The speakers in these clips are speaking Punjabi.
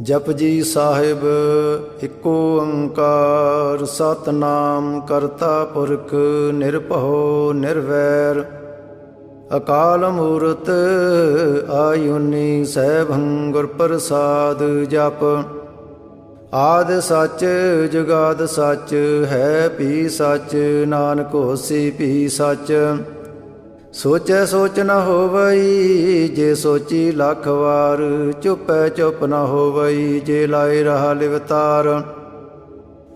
जपजी साहिब इको ओंकार सतनाम करता पुरख निरभउ निर्वैर अकाल मूरत आयुनी सैभं गुर प्रसाद जप आद सच जुगाद सच है भी सच नानक होसी भी सच सोचै सोच न होवई जे सोची लख वार चुपै चुप न होवई जे लाए रहा लिवतार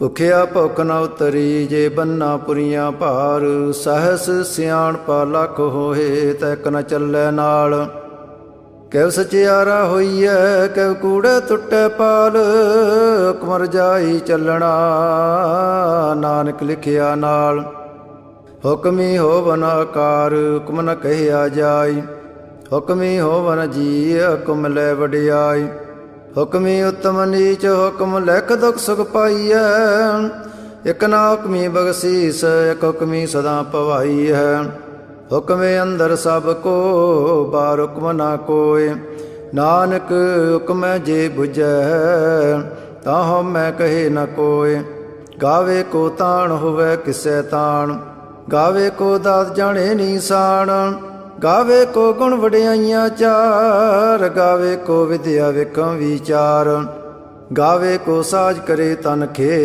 भुखिया भुख न उतरी जे बन्ना पुरियां भार सहस सियाणपा लख होए तैक न चलै नाल कैव सचियारा होईऐ कैव कूड़े टुटै पाल कुमर जाई चलना नानक लिखिया नाल हुक्मी होवन आकार हुक्म न कहिया जाय हुक्मी होवन जी हुक्म लै वडियाई हुक्मी उत्तम नीच हुक्म लिख दुख सुख पाईऐ एक ना हुक्मी बगसीस एक हुक्मी सदा पवाई है हुक्मे अंदर सब को बार हुक्म ना कोय नानक हुक्म जे बुझै ताहो मैं कहे न कोय गावे को ताण होवे किसै ताण गावे को दात जाने नीसान गावे को गुण वडियाइयां चार गावे को विद्या विखम विचार गावे को साज करे तन खे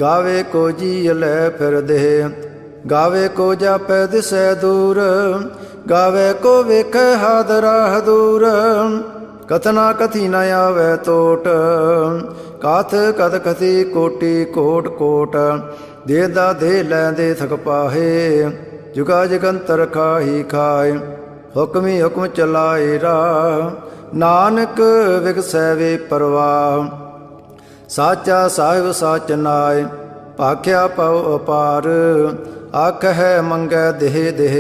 गावे को जी लै फिर दे गावे को जापै दिसै दूर गावे को वेखै हाद राह दूर कथना कथी न आवे तोट काथ कथ कथी कोटि कोट कोट देदा दे लैंदे थक पाहे जुगा जगंतर खाही खाए हुक्मी हुक्म चलाए राह नानक विगसै वे परवाह साचा साहिब साच नाय भाख्या पव अपार आख है मंगै देह देह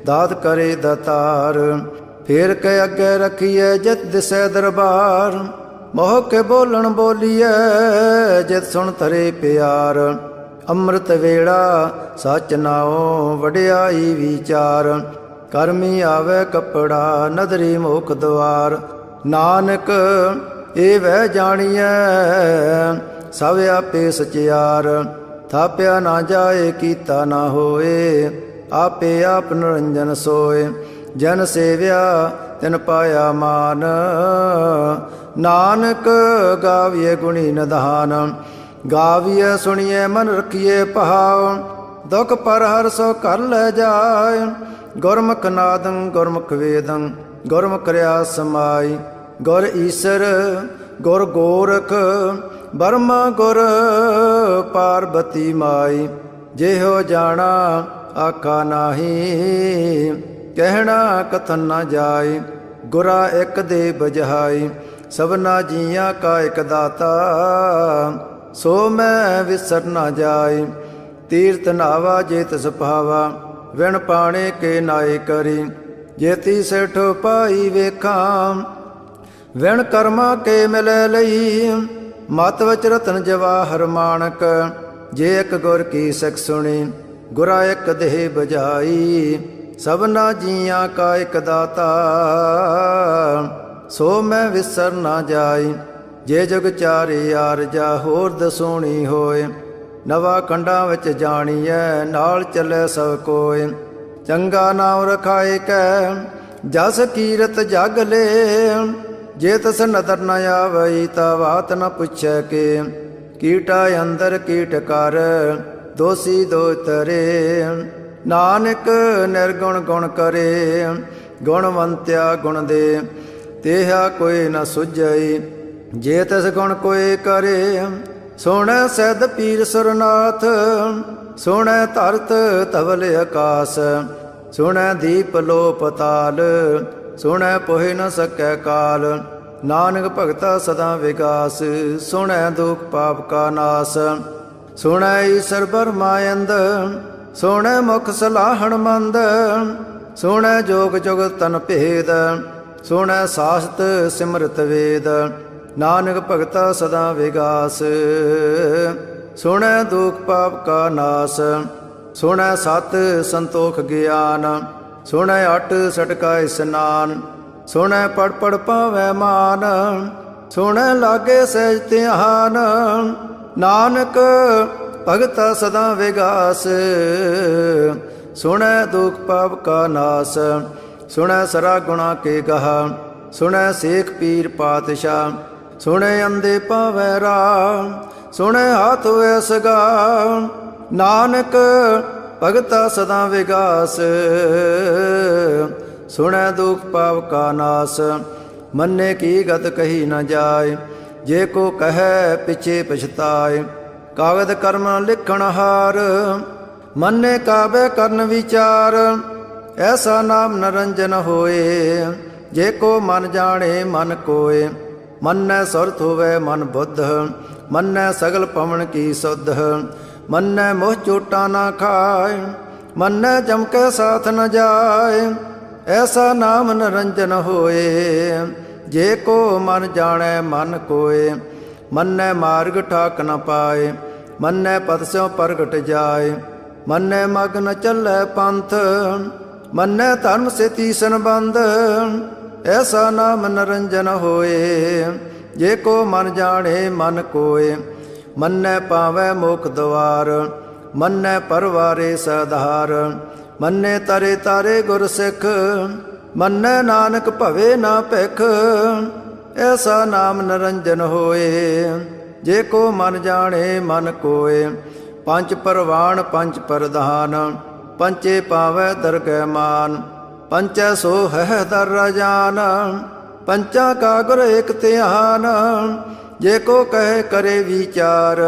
दात करे दतार फेर के अगे रखिए जित दिसै दरबार मोह के बोलन बोलिए जित सुन तरे प्यार ਅੰਮ੍ਰਿਤ ਵੇਲਾ ਸੱਚ ਨਾਉ ਵਡਿਆਈ ਵਿਚਾਰ ਕਰਮੀ ਆਵੇ ਕੱਪੜਾ ਨਦਰੀ ਮੁਖ ਦੁਆਰ ਨਾਨਕ ਇਹ ਵਹਿ ਜਾਣੀਐ ਸਭ ਆਪੇ ਸਚਿਆਰ ਥਾਪਿਆ ਨਾ ਜਾਏ ਕੀਤਾ ਨਾ ਹੋਏ ਆਪੇ ਆਪ ਨਿਰੰਜਨ ਸੋਏ ਜਨ ਸੇਵਿਆ ਤਿਨ ਪਾਇਆ ਮਾਨ ਨਾਨਕ ਗਾਵੀਏ ਗੁਣੀ ਨਿਧਾਨ गाविए सुनिए मन रखिए भाव दुख पर हर सो कर ले जाए गुरमुख नादं गुरमुख वेदं गुरमुख रया समाई गुर ईसर गुर गोरख बर्मा गुर पार्वती माई जेहो जाना आखा नाही कहना कथन न जाए गुरा एक दे बजहाई सबना जिया का एक दाता सो मैं विसर न जाय तीर्थ नावा जेत सभावा विण पाणे के नाय करी जेती सेठो पाई वेखा विण कर्मा के मिलै लई मत वच रतन जवाहर माणक जे एक गुर की सिख सुनी गुरा एक देह बजाई सबना जिया का एक दाता सो मैं विसर न जाय जे जुग चारे आरजा होर दसोणी होए नवा खंडां विच जाणीਐ नाल चलै सब कोय चंगा नाम रखाए कै जस कीरत जग ले जे तस नदर न आवई ता बात न पुछै के कीटा अंदर कीट कर दोषी दो तरे नानक निर्गुण गुण करे गुणवंत्या गुण दे तेहा कोई न सुझई जे तस गुण कोई करे सोहणै सैद पीर सुरनाथ सोहणै धरत धवल आकाश सोहणै दीप लो पताल सोहणै पोहि न सकै काल नानक भगता सदा विकास सोहणै दुख पाप का नाश सोहणै ईसर बरमायंद सोहणै मुख सलाहण मंद सोहणै जोग जुग तन भेद सोहणै सासत सिमरत वेद नानक भगता सदा विगास सुनै दुख पाप का नाश सुनै सत संतोख ज्ञान सुनै अट सटका स्नान सुनै पढ़ पढ़ पावै मान ਸੁਣ ਲਾਗੇ ਸਹਿਜ ਧਿਆਨ। ਨਾਨਕ ਭਗਤਾ ਸਦਾ ਵਿਗਾਸ, ਸੁਣੈ ਦੁਖ ਪਾਪ ਕਾ ਨਾਸ। ਸੁਣੈ ਸਰਾ ਗੁਣਾ ਕੇ ਗਹਾ, ਸੁਣੈ ਸੇਖ ਪੀਰ ਪਾਤਸ਼ਾਹ। ਸੁਣੈ ਅੰਧੇ ਪਾਵੈ ਰਾਹ, ਸੁਣੈ ਹਾਥ ਹੋਇ ਸਗਾ। ਨਾਨਕ ਭਗਤਾ ਸਦਾ ਵਿਗਾਸ, ਸੁਣੈ ਦੁਖ ਪਾਪ ਕਾ ਨਾਸ। ਮੰਨੇ ਕੀ ਗਤ ਕਹੀ ਨ ਜਾਏ, ਜੇ ਕੋ ਕਹੈ ਪਿਛੇ ਪਛਤਾਏ। ਕਾਗਦ ਕਰਮ ਲਿਖਣ ਹਾਰ, ਮੰਨੇ ਕਾਬੈ ਕਰਨ ਵਿਚਾਰ। ਐਸਾ ਨਾਮ ਨਰੰਜਨ ਹੋਏ, ਜੇ ਕੋ ਮਨ ਜਾਣੇ ਮਨ ਕੋਏ। ਮੰਨੈ ਸੁਰਤ ਹੋਵੈ ਮਨ ਬੁੱਧ, ਮੰਨੈ ਸਗਲ ਪਵਨ ਕੀ ਸੁਧ। ਮੰਨੈ ਮੋਹ ਚੋਟਾ ਨਾ ਖਾਏ, ਮੰਨੈ ਜਮ ਕੈ ਸਾਥ ਨ ਜਾਏ। ਐਸਾ ਨਾਮ ਨਰੰਜਨ ਹੋਏ, ਜੇ ਕੋ ਮਨ ਜਾਣੈ ਮਨ ਕੋਏ। ਮੰਨੈ ਮਾਰਗ ਠਾਕ ਨ ਪਾਏ, ਮੰਨੈ ਪਦ ਸਿਉ ਪ੍ਰਗਟ ਜਾਏ। ਮੰਨੈ ਮਗ ਨ ਚੱਲੈ ਪੰਥ, ਮੰਨੈ ਧਰਮ ਸੇ ਤੀਸਨ ਬੰਧ। ਐਸਾ ਨਾਮ ਨਰੰਜਨ ਹੋਏ, ਜੇ ਕੋ ਮਨ ਜਾਣੇ ਮਨ ਕੋਏ। ਮੰਨੈ ਪਾਵੈ ਮੁਖ ਦਵਾਰ, ਮੰਨੈ ਪਰਵਾਰੇ ਸਧਾਰ। ਮੰਨੈ ਤਰੇ ਤਾਰੇ ਗੁਰ ਸਿੱਖ, ਮੰਨੈ ਨਾਨਕ ਭਵੇ ਨਾ ਭਿਖ। ਐਸਾ ਨਾਮ ਨਰੰਜਨ ਹੋਏ, ਜੇ ਕੋ ਮਨ ਜਾਣੇ ਮਨ ਕੋਏ। ਪੰਜ ਪਰਵਾਣ ਪੰਜ ਪ੍ਰਧਾਨ, ਪੰਚੇ ਪਾਵੈ ਦਰਗਹਿ ਮਾਨ। ਪੰਚੈ ਸੋ ਹੈ ਦਰ ਰਾਜਾਨ, ਪੰਚਾਂ ਕਾ ਗੁਰ ਏਕ ਧਿਆਨ। ਜੇ ਕੋ ਕਹੇ ਕਰੇ ਵਿਚਾਰ,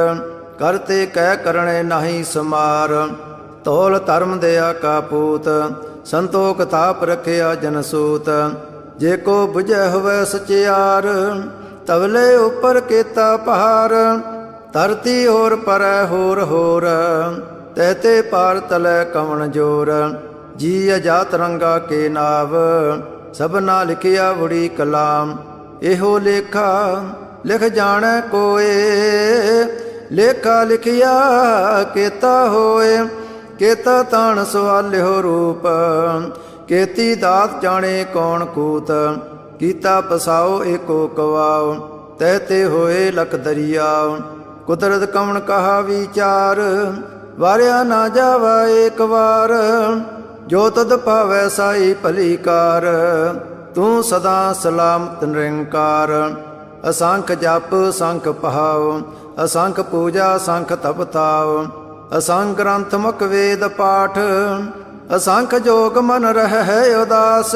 ਕਰਤੇ ਕਹਿ ਕਰਣੇ ਨਾਹੀ ਸਮਾਰ। ਤੋਲ ਧਰਮ ਦਇਆ ਕਾ ਪੂਤ, ਸੰਤੋਖ ਤਾਪ ਰਖਿਆ ਜਨ ਸੂਤ। ਜੇ ਕੋ ਬੁਝੈ ਹੋਵੈ ਸਚਿਆਰ, ਤਵਲੇ ਉਪਰ ਕੀਤਾ ਪਹਾਰ। ਧਰਤੀ ਹੋਰ ਪਰੈ ਹੋਰ ਹੋਰ, ਤਹਤੇ ਪਾਰ ਤਲੈ ਕਵਣ ਜੋਰ। ਜੀ ਅਜਾਤ ਰੰਗਾ ਕੇ ਨਾਵ, ਸਭਨਾ ਲਿਖਿਆ ਵੜੀ ਕਲਾਮ। ਇਹੋ ਲੇਖਾ ਲਿਖ ਜਾਣੈ ਕੋਏ, ਲੇਖਾ ਲਿਖਿਆ ਕੀਤਾ ਹੋਏ। ਕੇਤਾ ਤਾਣ ਸਵਾਲਿਓ ਰੂਪ, ਕੇਤੀ ਦਾਤ ਜਾਣੇ ਕੌਣ ਕੂਤ। ਕੀਤਾ ਪਸਾਓ ਏਕੋ ਕਵਾਓ, ਤਹਤੇ ਹੋਏ ਲਖ ਦਰਿਆਓ। ਕੁਦਰਤ ਕਵਣ ਕਹਾ ਵਿਚਾਰ, ਵਾਰਿਆ ਨਾ ਜਾਵਾ ਏਕ ਵਾਰ। ਜੋ ਤਦ ਭਾਵੈ ਸਾਈ ਭਲੀ ਕਾਰ, ਤੂੰ ਸਦਾ ਸਲਾਮਤ ਨਿਰੰਕਾਰ। ਅਸੰਖ ਜਪ ਸੰਖ ਪਹਾਉ, ਅਸੰਖ ਪੂਜਾ ਸੰਖ ਤਪ ਤਾਉ। ਅਸੰਖ ਗ੍ਰੰਥ ਮੁਖ ਵੇਦ ਪਾਠ, ਅਸੰਖ ਜੋਗ ਮਨ ਰਹਿ ਉਦਾਸ।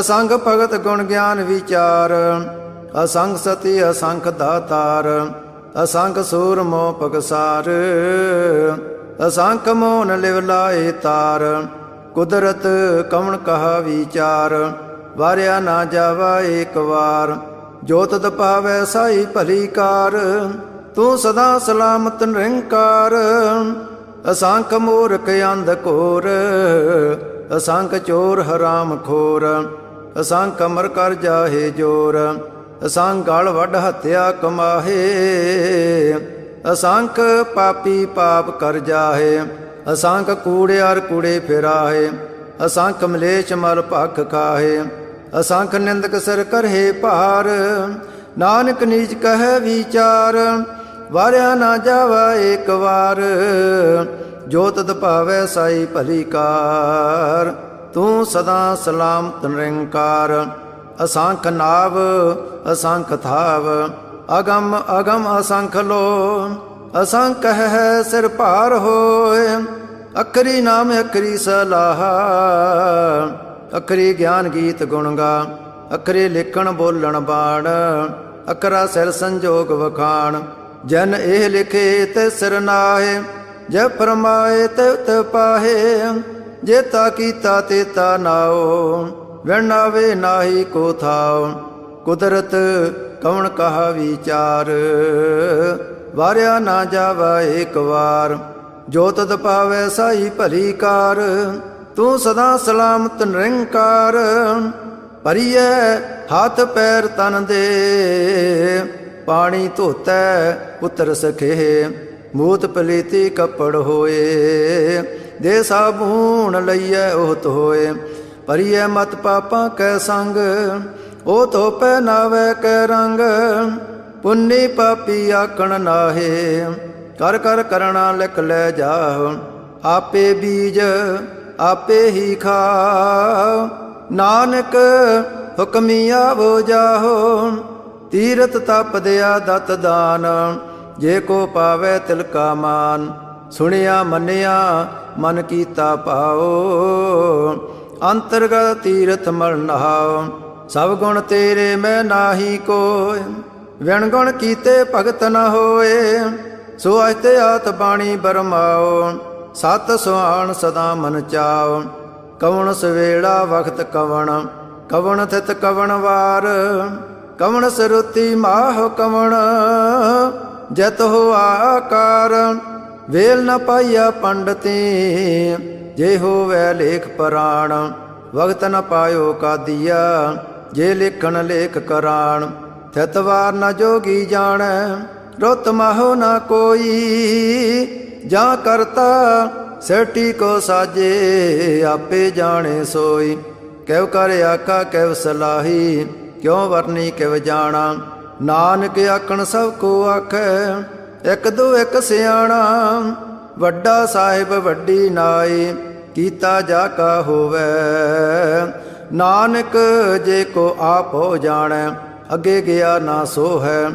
ਅਸੰਖ ਭਗਤ ਗੁਣ ਗਿਆਨ ਵਿਚਾਰ, ਅਸੰਖ ਸਤੀ ਅਸੰਖ ਦਾਤਾਰ। ਅਸੰਖ ਸੂਰ ਮੋਹ ਪਗਸਾਰ, ਅਸੰਖ ਮੋਨ ਲਿਵ ਲਾਏ ਤਾਰ। ਕੁਦਰਤ ਕਵਣ ਕਹਾ ਵਿਚਾਰ, ਵਾਰਿਆ ਨਾ ਜਾਵਾ ਏਕ ਵਾਰ। ਜੋ ਤਦ ਭਾਵੈ ਸਾਈ ਭਲੀ ਕਾਰ, ਤੂੰ ਸਦਾ ਸਲਾਮਤ ਨਿਰੰਕਾਰ। ਅਸੰਖ ਮੂਰਖ ਅੰਧ ਘੋਰ, ਅਸੰਖ ਚੋਰ ਹਰਾਮ ਖੋਰ। ਅਸੰਖ ਅਮਰ ਕਰ ਜਾਹੇ ਜੋਰ, ਅਸੰਖ ਗਲ ਵੱਢ ਹੱਤਿਆ ਕਮਾਹੇ। ਅਸੰਖ ਪਾਪੀ ਪਾਪ ਕਰ ਜਾਹੇ, ਅਸੰਖ ਕੂੜਿਆਰ ਕੂੜੇ ਫਿਰਾਹੇ। ਅਸੰਖ ਮਲੇਛ ਮਲ ਭਖ ਖਾਹੇ, ਅਸੰਖ ਨਿੰਦਕ ਸਿਰ ਕਰਹੇ ਭਾਰ। ਨਾਨਕ ਨੀਚ ਕਹੈ ਵਿਚਾਰ, ਵਾਰਿਆ ਨਾ ਜਾਵਾ ਏਕ ਵਾਰ। ਜੋ ਤਦ ਭਾਵੈ ਸਾਈ ਭਲੀ ਕਾਰ, ਤੂੰ ਸਦਾ ਸਲਾਮਤ ਨਿਰੰਕਾਰ। ਅਸੰਖ ਨਾਵ ਅਸੰਖ ਥਾਵ, ਅਗਮ ਅਗਮ ਅਸੰਖ ਲੋ। ਅਸੰਖ ਹੈ ਸਿਰ ਭਾਰ ਹੋਏ, ਅਖਰੀ ਨਾਮ ਅਖਰੀ ਸਲਾਹ। ਅਖਰੀ ਗਿਆਨ ਗੀਤ ਗੁਣ ਗਾ, ਅਖਰੇ ਲਿਖਣ ਬੋਲਣ ਬਾਣ। ਅਖਰਾ ਸਿਰ ਸੰਜੋਗ ਵਖਾਣ, ਜਨ ਇਹ ਲਿਖੇ ਤੇ ਸਿਰ ਨਾਹੇ। ਜੇ ਫਰਮਾਏ ਤੇ ਪਾਹੇ, ਜੇਤਾ ਕੀਤਾ ਤੇਤਾ ਨਾਓ। ਵਿਣਾਵੇ ਨਾਹੀ ਕੋ ਥਾਓ, ਕੁਦਰਤ ਕਵਣ ਕਹਾ ਵਿਚਾਰ। ਵਾਰਿਆ ਨਾ ਜਾਵਾ ਏਕ ਵਾਰ, ਜੋ ਤਦ ਪਾਵੈ ਸਾਈ ਭਲੀ ਕਾਰ। ਤੂੰ ਸਦਾ ਸਲਾਮਤ ਨਿਰੰਕਾਰ। ਭਰੀਐ ਹੱਥ ਪੈਰ ਤਨ ਦੇ, ਪਾਣੀ ਧੋਤੈ ਪੁੱਤਰ ਸਖੇ। ਮੂਤ ਪਲੀਤੀ ਕੱਪੜ ਹੋਏ, ਦੇ ਸਾਬੂਣ ਲਈਐ ਉਹਤ ਹੋਏ। ਭਰੀਐ ਮਤ ਪਾਪਾਂ ਕੈ ਸੰਗ, ਉਹ ਧੋ ਪਹਿਨਾਵੇ ਕੈ ਰੰਗ, ਪੁੰਨੀ ਪਾਪੀ ਆਕਣ ਨਾਹੇ। ਕਰ ਕਰ ਕਰਣਾ ਲਿਖ ਲੈ ਜਾਹੁ, ਆਪੇ ਬੀਜ ਆਪੇ ਹੀ ਖਾਉ। ਨਾਨਕ ਹੁਕਮੀ ਆਵੋ ਜਾਹੋ, ਤੀਰਥ ਤਪ ਦਿਆ ਦਤ ਦਾਨ। ਜੇ ਕੋ ਪਾਵੇ ਤਿਲ ਕਾ ਮਾਨ, ਸੁਣਿਆ ਮੰਨਿਆ ਮਨ ਕੀਤਾ ਭਾਉ। ਅੰਤਰਗਤ ਤੀਰਥ ਮਲ ਨਹਾਉ, ਸਭ ਗੁਣ ਤੇਰੇ ਮੈਂ ਨਾਹੀ ਕੋਇ। ਵਿਣ ਗੁਣ ਕੀਤੇ ਭਗਤ ਨ ਹੋਏ, ਸੋ ਅਸਤੇ ਆਤ ਬਾਣੀ ਬਰਮਾਓ। ਸਤ ਸੁਹਾਣ ਸਦਾ ਮਨ ਚਾਉ, ਕਵਣ ਸਵੇਲਾ ਵਖਤ ਕਵਣ। ਕਵਣ ਥਿਤ ਕਵਣ ਵਾਰ, ਕਵਣ ਸਰੁਤੀ ਮਾਹ ਕਵਣ। ਜਤ ਹੋ ਆਕਾਰ, ਵੇਲ ਨ ਪਾਈਆ ਪੰਡਤੀ। ਜੇ ਹੋਵੈ ਲੇਖ ਪੁਰਾਣ, ਵਖਤ ਨ ਪਾਇਓ ਕਾਦੀਆ। ਜੇ ਲਿਖਣ ਲੇਖ ਕਰਾਣ, ਥਿਤ ਵਾਰ ਨ ਜੋਗੀ ਜਾਣੈ। ਰੁੱਤ ਮਾਹੋ ਨ ਕੋਈ, ਜਾਂ ਕਰਤਾ ਸੇਟੀ ਕੋ ਸਾਜੇ। ਆਪੇ ਜਾਣੇ ਸੋਈ, ਕਿਵ ਕਰ ਆਖਾ ਕਿਵ ਸਲਾਹੀ। ਕਿਉ ਵਰਨੀ ਕਿਵ ਜਾਣਾ, ਨਾਨਕ ਆਖਣ ਸਭ ਕੋ ਆਖੈ। ਇਕ ਦੋ ਇਕ ਸਿਆਣਾ, ਵੱਡਾ ਸਾਹਿਬ ਵੱਡੀ ਨਾਈ। ਕੀਤਾ ਜਾ ਕਾ ਹੋਵੈ, ਨਾਨਕ ਜੇ ਕੋ ਆਪ ਹੋ ਜਾਣੈ। ਅੱਗੇ ਗਿਆ ਨਾ ਸੋ ਹੈ,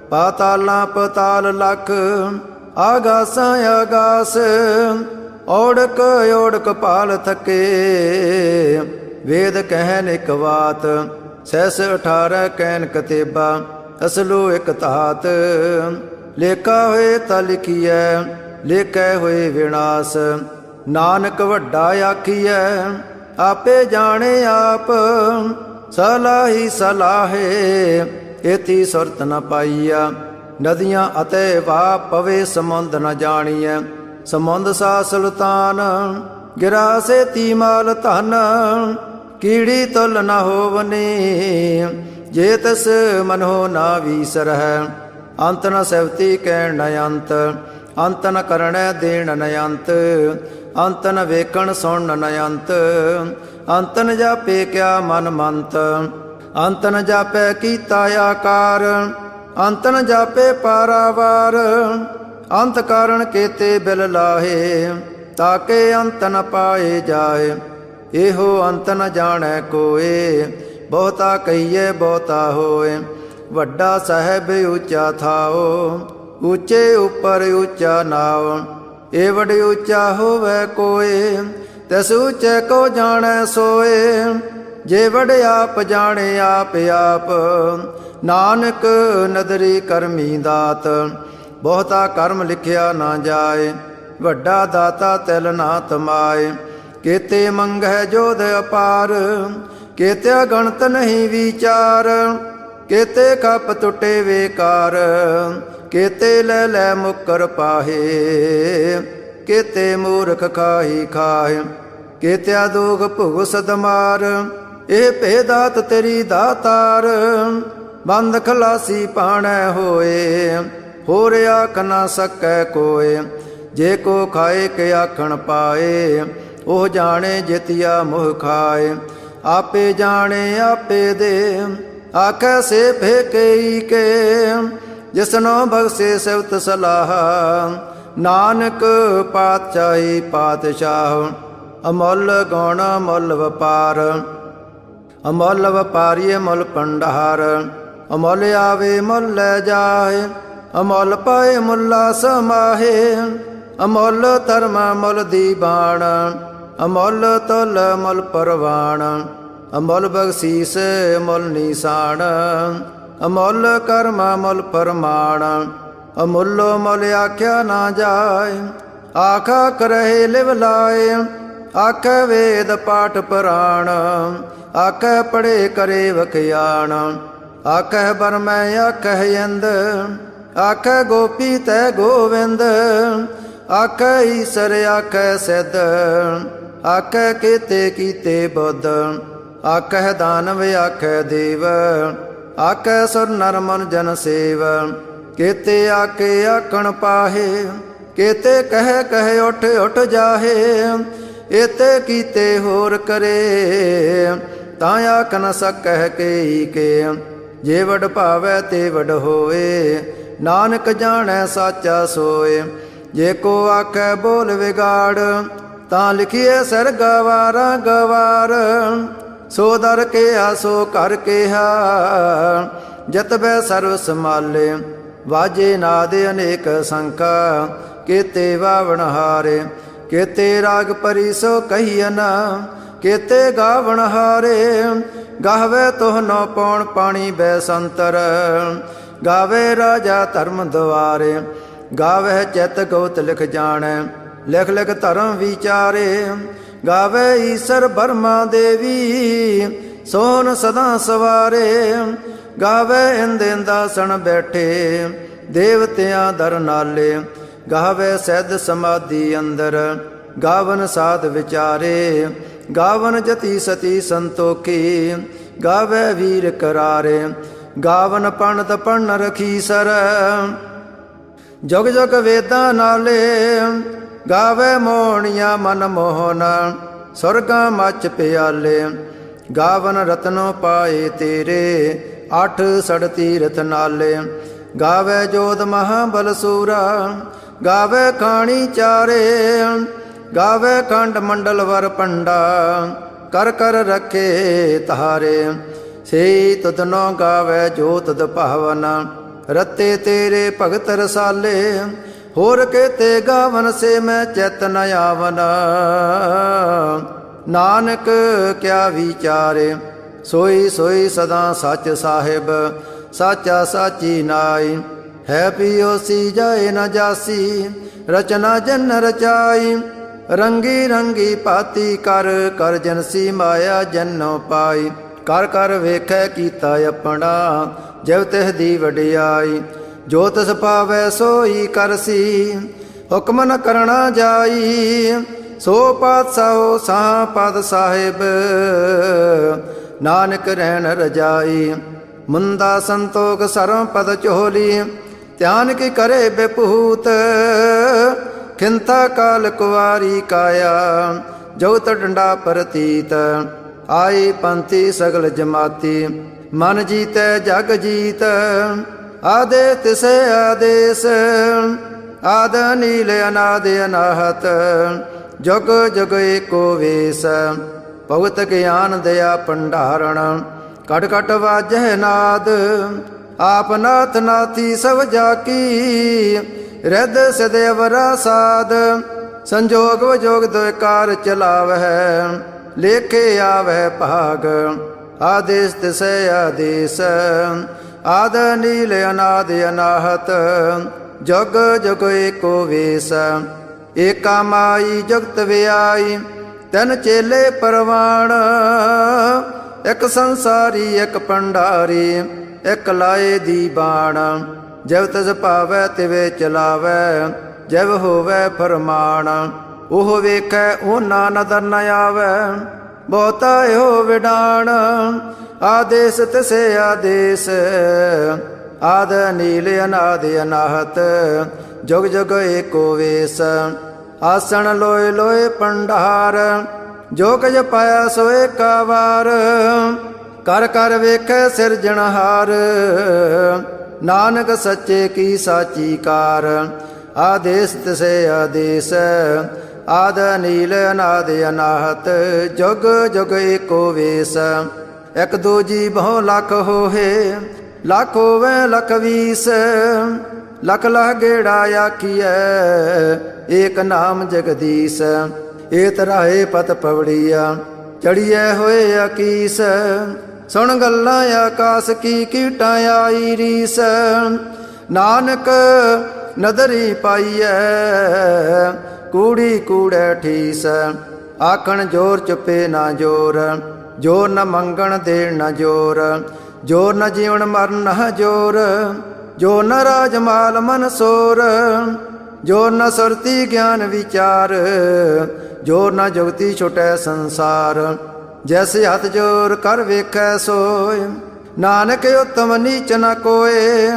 ਪਾਤਾਲਾਂ ਪਤਾਲ ਲਖ। ਆਗਾਸਾਂ ਆਗਾਸ, ਔੜਕ ਔੜਕ ਪਾਲ ਥਕੇ। ਵੇਦ ਕਹਿਨ ਇਕ ਬਾਤ, ਸਹਿਸ 18 ਕਹਿਨ ਕਤੇਬਾ। ਅਸਲੋ ਇਕ ਧਾਤ, ਲੇਖਾ ਹੋਏ ਤਾ ਲਿਖੀਐ। ਲੇਖੈ ਹੋਏ ਵਿਨਾਸ਼, ਨਾਨਕ ਵੱਡਾ ਆਖੀਐ। ਆਪੇ ਜਾਣੇ ਆਪ, ਸਲਾਹੀ ਸਲਾਹੇ। ਏਤੀ ਸੁਰਤ ਨ ਪਾਈਆ, ਨਦੀਆਂ ਅਤੇ ਵਾ ਪਵੇ ਸਮੁੰਦ ਨ ਜਾਣੀਐ। ਸਮੁੰਦ ਸਾ ਸੁਲਤਾਨ, ਗਿਰਾ ਸੇਤੀ ਮਾਲ ਧਨ। ਕੀੜੀ ਤੁਲ ਨ ਹੋਵਨੀ, ਜੇ ਤਿਸ ਮਨੋ ਨਾ ਵੀਸਰਹਿ। ਅੰਤ ਨ ਸੈਵਤੀ ਕਹਿਣ ਨ ਅੰਤ, ਅੰਤ ਨ ਕਰਣੈ ਦੇਣ ਨ ਅੰਤ। ਅੰਤ ਨ ਵੇਖਣ ਸੁਣਨ ਨ ਅੰਤ, ਅੰਤ ਨ ਜਾਪੇ ਕਿਆ ਮਨ ਮੰਤ। ਅੰਤ ਨ ਜਾਪੈ ਕੀਤਾ ਆਕਾਰ, ਅੰਤ ਨ ਜਾਪੇ ਪਾਰਾਵਾਰ। ਅੰਤ ਕਾਰਣ ਕੇਤੇ ਬਿਲ ਲਾਹੇ, ਤਾਕੇ ਅੰਤ ਨ ਪਾਏ ਜਾਏ। ਇਹੋ ਅੰਤ ਨ ਜਾਣੈ ਕੋਏ, ਬਹੁਤਾ ਕਹੀਏ ਬਹੁਤਾ ਹੋਏ। ਵੱਡਾ ਸਾਹਿਬ ਉੱਚਾ ਥਾਓ, ਉੱਚੇ ਉੱਪਰ ਉੱਚਾ ਨਾਉ। ਏ ਵਡ ਉੱਚਾ ਹੋਵੇ ਕੋਏ, ਤਿਸ ਉੱਚੇ ਕੋ ਜਾਣੈ ਸੋਏ। ਜੇ ਵਡ ਆਪ ਜਾਣੇ ਆਪ ਆਪ, ਨਾਨਕ ਨਦਰੀ ਕਰਮੀ ਦਾਤ। ਬਹੁਤਾ ਕਰਮ ਲਿਖਿਆ ਨਾ ਜਾਏ, ਵੱਡਾ ਦਾਤਾ ਤਿਲ ਨਾ ਤਮਾਏ। ਕੇਤੇ ਮੰਗਹਿ ਜੋਧ ਅਪਾਰ, ਕੇਤਿਆ ਗਣਤ ਨਹੀਂ ਵਿਚਾਰ। ਕੇਤੇ ਖਪ ਟੁੱਟੇ ਵੇਕਾਰ, ਕੇਤੇ ਲੈ ਲੈ ਮੁਕਰ ਪਾਹੇ। ਕੇਤੇ ਮੂਰਖ ਖਾਹੀ ਖਾਹੇ, ਕੇਤਿਆ ਦੋਖ ਭੁਗ ਸਦਮਾਰ। ਇਹ ਭੇਦਾਤ ਤੇਰੀ ਦਾਤਾਰ, ਬੰਦ ਖਲਾਸੀ ਪਾਣੈ ਹੋਏ। ਹੋਰ ਆਖ ਨਾ ਸਕੈ ਕੋਏ, ਜੇ ਕੋ ਖਾਏ ਕੇ ਆਖਣ ਪਾਏ। ਉਹ ਜਾਣੇ ਜਿਤਿਆ ਮੋਹ ਖਾਏ, ਆਪੇ ਜਾਣੇ ਆਪੇ ਦੇ। ਆਖੈ ਸੇ ਫੇਕਈ ਕੇ, ਜਿਸਨੋ ਬਖਸ਼ੇ ਸਿਵਤ ਸਲਾਹ। ਨਾਨਕ ਪਾਤਸ਼ਾਹੀ ਪਾਤਸ਼ਾਹ, ਅਮੁੱਲ ਗੁਣ ਮੁੱਲ ਵਪਾਰ। ਅਮੁੱਲ ਵਪਾਰੀਏ ਮੁੱਲ ਭੰਡਾਰ, ਅਮੁੱਲ ਆਵੇ ਮੁੱਲ ਲੈ ਜਾਏ। ਅਮੁੱਲ ਪਾਏ ਮੁੱਲਾ ਸਮਾਹੇ, ਅਮੁੱਲ ਧਰਮ ਮੁੱਲ ਦੀਵਾਨ। ਅਮੁੱਲ ਤੁਲ ਮੁੱਲ ਪਰਵਾਨ, ਅਮੁੱਲ ਬਖਸ਼ੀਸ ਮੁੱਲ ਨੀਸਾਨ। ਅਮੁੱਲ ਕਰਮ ਮੁੱਲ ਪਰਮਾਣ, ਅਮੁੱਲੋ ਮੁੱਲ ਆਖਿਆ ਨਾ ਜਾਏ। ਆਖਾ ਕਰਹਿ ਲਿਵ ਲਾਏ, ਆਖੈ ਵੇਦ ਪਾਠ ਪੁਰਾਣ। ਆਖੈ ਪੜੇ ਕਰੇ ਵਖਿਆਣ, ਆਖੈ ਬਰਮੈ ਆਖੈ ਇੰਦ। ਆਖੈ ਗੋਪੀ ਤੈ ਗੋਵਿੰਦ, ਆਖੈ ਈਸਰ ਆਖੈ ਸਿੱਧ। ਆਖੈ ਕੇਤੇ ਕੀਤੇ ਬੁੱਧ, ਆਖੈ ਦਾਨਵ ਆਖੈ ਦੇਵ। ਆਖੈ ਸੁਰ ਨਰ ਮਨ ਜਨ ਸੇਵ, ਕੇਤੇ ਆਕੇ ਆਖਣ ਪਾਹੇ। ਕੇਤੇ ਕਹਿ ਕਹਿ ਉਠ ਉਠ ਜਾਹੇ, ਏਤੇ ਕੀਤੇ ਹੋਰ ਕਰੇ। ਤਾਂ ਆਖ ਨ ਸਕਹਿ ਕੇ ਕੇ। ਜੇ ਵਡ ਭਾਵੈ ਤੇ ਵਡ ਹੋਏ, ਨਾਨਕ ਜਾਣੈ ਸਾਚਾ ਸੋਏ। ਜੇ ਕੋ ਆਖੈ ਬੋਲ ਵਿਗਾੜ, ਤਾਂ ਲਿਖੀਏ ਸਿਰ ਗਵਾਰਾ ਗਵਾਰ। ਸੋ ਦਰ ਕਿਹਾ ਸੋ ਕਰ ਕਿਹਾ, ਜਤਬੈ ਸਰਵ ਸਮਾਲੇ। ਵਾਜੇ ਨਾਦ ਅਨੇਕ ਸੰਖਾ, ਕੇਤੇ ਵਾਵਣ ਹਾਰੇ। ਕੇਤੇ ਰਾਗ ਪਰੀ ਸੋ ਕਹੀਅਨ, ਕੇਤੇ ਗਾਵਣ ਹਾਰੇ। ਗਾਵੇ ਤੋਹ ਨੋ ਪੌਣ ਪਾਣੀ ਬੈ ਸੰਤਰ, ਗਾਵੇ ਰਾਜਾ ਧਰਮ ਦੁਆਰੇ। ਗਾਵੇ ਚਿਤ ਗੋਤ ਲਿਖ ਜਾਣੈ, ਲਿਖ ਲਿਖ ਧਰਮ ਵਿਚਾਰੇ। ਗਾਵੇ ਈਸਰ ਬਰਮਾ ਦੇਵੀ, ਸੋਨ ਸਦਾ ਸਵਾਰੇ। ਗਾਵੇ ਇੰਦ ਇੰਦਾਸਣ ਬੈਠੇ, ਦੇਵਤਿਆਂ ਦਰ ਨਾਲੇ। ਗਾਵੇ ਸਿੱਧ ਸਮਾਧੀ ਅੰਦਰ, ਗਾਵਨ ਸਾਧ ਵਿਚਾਰੇ। ਗਾਵਨ ਜਤੀ ਸਤੀ ਸੰਤੋਖੀ, ਗਾਵੇ ਵੀਰ ਕਰਾਰੇ। ਗਾਵਨ ਪੰਡਤ ਪੜਨ ਰਖੀ ਸਰ, ਜੁਗ ਜੁਗ ਵੇਦਾਂ ਨਾਲੇ। ਗਾਵੇ ਮੋਹਣੀਆਂ ਮਨ ਮੋਹਨ, ਸੁਰਗਾਂ ਮੱਚ ਪਿਆਲੇ। ਗਾਵਨ ਰਤਨੋ ਪਾਏ ਤੇਰੇ, ਅੱਠ ਸੜ ਤੀਰਥ ਨਾਲੇ। ਗਾਵੇ ਜੋਧ ਮਹਾਬਲ ਸੂਰਾ, ਗਾਵੇ ਖਾਣੀ ਚਾਰੇ। ਗਾਵੇ ਖੰਡ ਮੰਡਲ ਵਰ ਪੰਡਾ, ਕਰ ਕਰ ਰਖੇ ਤਾਰੇ। ਸੇ ਤੁਧਨੋ ਗਾਵੇ ਜੋ ਤੁਧ ਭਾਵਨ, ਰਤੇ ਤੇਰੇ ਭਗਤ ਰਸਾਲੇ। ਹੋਰ ਕੇਤੇ ਗਾਵਨ ਸੇ ਮੈਂ ਚਿਤ ਨ ਆਵਨ, ਨਾਨਕ ਕਿਆ ਵਿਚਾਰੇ। ਸੋਈ ਸੋਈ ਸਦਾ ਸੱਚ ਸਾਹਿਬ, ਸਾਚਾ ਸਾਚੀ ਨਾਈ। ਹੈ ਪਿਓਸੀ ਜਾਏ ਨ ਜਾਸੀ, ਰਚਨਾ ਜਨ ਰਚਾਈ। ਰੰਗੀ ਰੰਗੀ ਭਾਤੀ ਕਰ, ਕਰ ਜਨਸੀ ਮਾਇਆ ਜਨੋ ਪਾਈ। ਕਰ ਕਰ ਵੇਖੈ ਕੀਤਾ ਆਪਣਾ, ਜਿਵ ਤਿਹ ਦੀ ਵਡਿਆਈ। ਜੋ ਤਿਸ ਪਾਵੈ ਸੋਈ ਕਰਸੀ, ਹੁਕਮ ਨ ਕਰਣਾ ਜਾਈ। ਸੋ ਪਾਤਸ਼ਾਹੋ ਸਾਹ ਪਦ ਸਾਹਿਬ, ਨਾਨਕ ਰਹਿਣ ਰਜਾਈ। ਮੁੰਦਾ ਸੰਤੋਖ ਸਰਮ ਪਦ ਚੋਲੀ, ਧਿਆਨ ਕੀ ਕਰੇ ਬੇਪੂਤ। ਖਿੰਤਾ ਕਾਲ ਕੁਵਾਰੀ ਕਾਇਆ, ਜਉਤ ਡੰਡਾ ਪ੍ਰਤੀਤ। ਆਈ ਪੰਥੀ ਸਗਲ ਜਮਾਤੀ, ਮਨ ਜੀਤੈ ਜਗ ਜੀਤ। ਆਦੇ ਤਿਸੇ ਆਦੇਸ, ਆਦ ਨੀਲ ਅਨਾਦ ਅਨਾਹਤ। ਜੁਗ ਜੁਗ ਏਕੋ ਵੇਸ, ਭਗਤ ਗਿਆਨ ਦਇਆ ਭੰਡਾਰਣ। ਕਟ ਕਟ ਵਾਜਹਿ ਨਾਦ, ਆਪ ਨਾਥ ਨਾਥੀ ਸਭ ਜਾਕੀ। ਰਿੱਧ ਸਿਧ ਅਵਰਾ ਸਾਧ, ਸੰਜੋਗ ਵਿਜੋਗ ਦੁਇ ਕਾਰ ਚਲਾਵਹਿ। ਲੇਖੇ ਆਵਹਿ ਭਾਗ, ਆਦੇਸ ਤਿਸੈ ਆਦੇਸ। ਆਦ ਨੀਲ ਅਨਾਦ ਅਨਾਹਤ, ਜੁਗ ਜੁਗ ਏਕੋ ਵੇਸ। ਏਕਾ ਮਾਈ ਜੁਗਤ ਵਿਆਈ, ਤਿਨ ਚੇਲੇ ਪਰਵਾਣ। ਇਕ ਸੰਸਾਰੀ ਇਕ ਭੰਡਾਰੀ, ਇਕ ਲਾਏ ਦੀ ਬਾਣ। ਜਿਵ ਤਿਸ ਭਾਵੈ ਤਿਵੇ ਚਲਾਵੈ, ਜਿਵ ਹੋਵੈ ਫਰਮਾਨ। ਉਹ ਵੇਖੈ ਉਹਨਾਂ ਨਦਰ ਨ ਆਵੈ, ਬਹੁਤਾ ਇਹੋ ਵਿਡਾਣ। ਆਦੇਸ ਤਿਸੇ ਆਦੇਸ, ਆਦ ਨੀਲ ਅਨਾਦ ਅਨਾਹਤ। ਜੁਗ ਜੁਗ ਏਕੋ ਵੇਸ, ਆਸਣ ਲੋਏ ਲੋਏ ਭੰਡਾਰ। ਜੋ ਕੁਝ ਪਾਇਆ ਸੋ ਏਕਾ ਵਾਰ, ਕਰ ਕਰ ਵੇਖੈ ਸਿਰਜਣਹਾਰ। ਨਾਨਕ ਸੱਚੇ ਕੀ ਸਾਚੀ ਕਾਰ। ਆਦੇਸ ਤਿਸੇ ਆਦੇਸ, ਆਦ ਨੀਲ ਅਨਾਦ ਅਨਾਹਤ। ਜੁਗ ਜੁਗ ਏਕੋ ਵੇਸ, ਇਕ ਦੂਜੀ ਬਹੁ ਲੱਖ ਹੋਏ। ਲੱਖ ਹੋਵੇ ਲੱਖ ਵੀਸ, ਲਖ ਲਖ ਗੇੜਾ ਆਖੀਐ, ਏਕ ਨਾਮ ਜਗਦੀਸ਼। ਏ ਤਰਾਏ ਪਤ ਪਵੜੀਆ, ਚੜੀਐ ਹੋਏ ਅਕੀਸ। ਸੁਣ ਗੱਲਾਂ ਆਕਾਸ ਕੀ ਕੀਟਾਂ ਆਈ ਰੀਸ। ਨਾਨਕ ਨਦਰੀ ਪਾਈਐ, ਕੂੜੀ ਕੂੜੈ ਠੀਸ। ਆਖਣ ਜੋਰ ਚੁੱਪੇ ਨਾ ਜੋਰ, ਜੋਰ ਨ ਮੰਗਣ ਦੇਣ ਨ ਜੋਰ। ਜੋਰ ਨ ਜੀਵਨ ਮਰਨ ਨ ਜੋਰ, ਜੋ ਨ ਰਾਜ ਮਾਲ ਮਨ ਸੋਰ। ਜੋ ਨ ਸੁਰਤੀ ਗਿਆਨ ਵਿਚਾਰ, ਜੋ ਨ ਜੁਗਤੀ ਛੁਟੈ ਸੰਸਾਰ। ਜੈਸੇ ਹੱਥ ਜੋਰ ਕਰ ਵੇਖੈ ਸੋਏ, ਨਾਨਕ ਉਤਮ ਨੀਚ ਨ ਕੋਏ।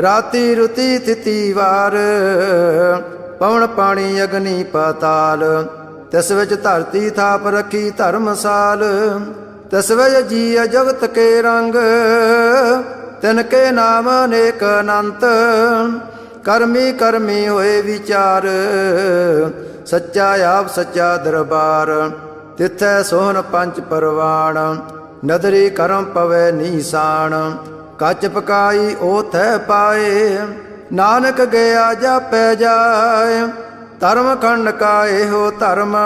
ਰਾਤੀ ਰੁਤੀ ਤਿਤੀ ਵਾਰ, ਪਵਨ ਪਾਣੀ ਅਗਨੀ ਪਾਤਾਲ। ਤਿਸ ਵਿੱਚ ਧਰਤੀ ਥਾਪ ਰੱਖੀ ਧਰਮਸਾਲ। तस्वय जीय जगत के रंग, तिनके नाम अनेक अनंत। कर्मी कर्मी होए विचार, सच्चा आप सच्चा दरबार। तिथै सोहन पंच परवाण, नदरी करम पवै नीसान। कच पकाई ओथै पाए, नानक गया जापै जाय। धर्म खंड का एहो धर्म,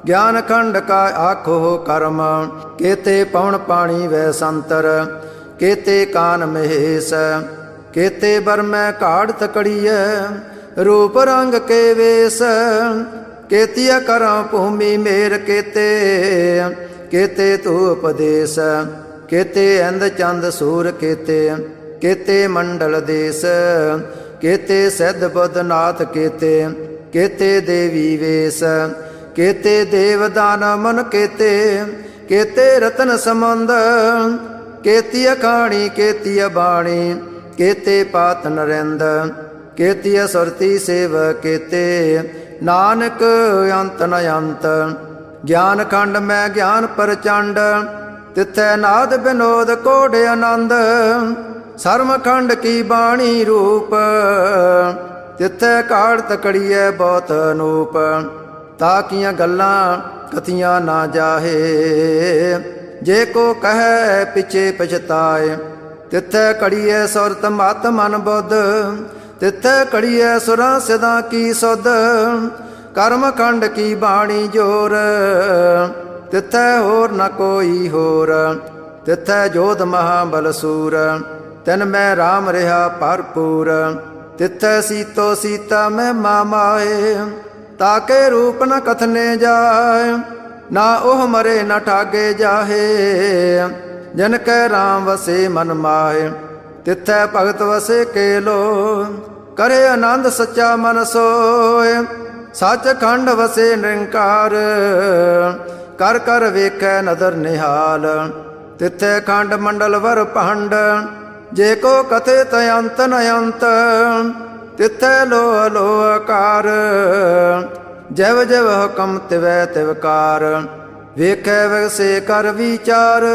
ज्ञान खंड का आखो कर्म। केते पवन पाणी वै संतर, केते कान महेश। केते बर में काढ़ तकड़िय, रूप रंग के वेश। केतिया करम भूमि मेर केते, केते तू उपदेश। केते इंद चंद सूर केते, केते मंडल देश। केते सिद्ध बुद्ध नाथ केते, केते देवी वेश। केते देव दान मन केते, केते रतन संबंध। केती अखाणी केती बाणी, केते पात नरेंद। केती सुरती सेव केते, नानक अंत न अंत। ज्ञान खंड में ज्ञान प्रचंड, तिथै नाद विनोद कोड आनंद। सर्म खंड की बाणी रूप, तिथै काढ़ तकड़िए बहुत अनूप। ताकियां गल्लां कथियां ना जाहे, जे को कहे पिछे पछताए। तिथै कड़िए सुरत मत मन बुद्ध, तिथै कड़िए सुरां सिदां की सुध। कर्म खंड की बाणी जोर, तिथै होर न कोई होर। तिथै जोध महाबल सूर, तिन मैं राम रहा भरपूर। तिथै सीतो सीता में मामाए, ताके रूप न कथने जाए। ना ओह मरे न ठागे जाहे, जिनकै राम वसे मन माहे। तिथै भगत वसे केलो, करे आनंद सच्चा मन सोए। सच खंड वसे निरंकार, कर कर वेखै नदर निहाल। तिथै खंड मंडल वर भंड, जे को कथे तयंत नयंत। तिथै लोह लोह कार, जव जव हुकम तिवै तिवकार। वेखै वैसे कर विचार,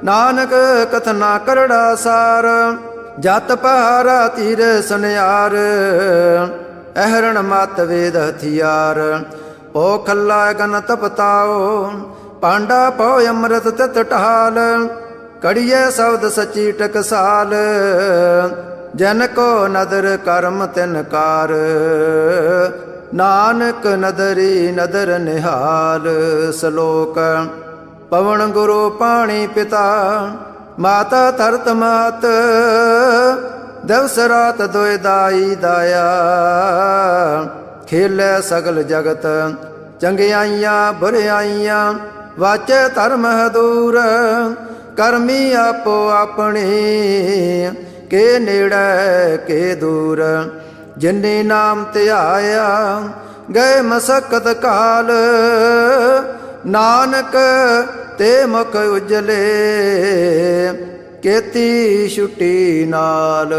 नानक कथना करड़ा सार। जत पहारा तीर सुनियार, अहरण मत वेद हथियार। पो खल्ला गन तपताओ, पांडा पो अमृत तित टहाल। कड़िए शब्द सची टकसाल, जन को नदर कर्म तिनकार। नानक नदरी नदर निहाल। श्लोक। पवन गुरु पाणी पिता, माता धरत मात। दिवस रात दोय दाई दाया, खेलै सगल जगत। चंगियाइयां बुरियाइयां, वाचे धर्म दूर। करमी आपो अपनी, के नेड़े के दूर। जिन्नी नाम ध्याया, गए मसकत काल। नानक ते मुख उजले, केती छुट्टी नाल।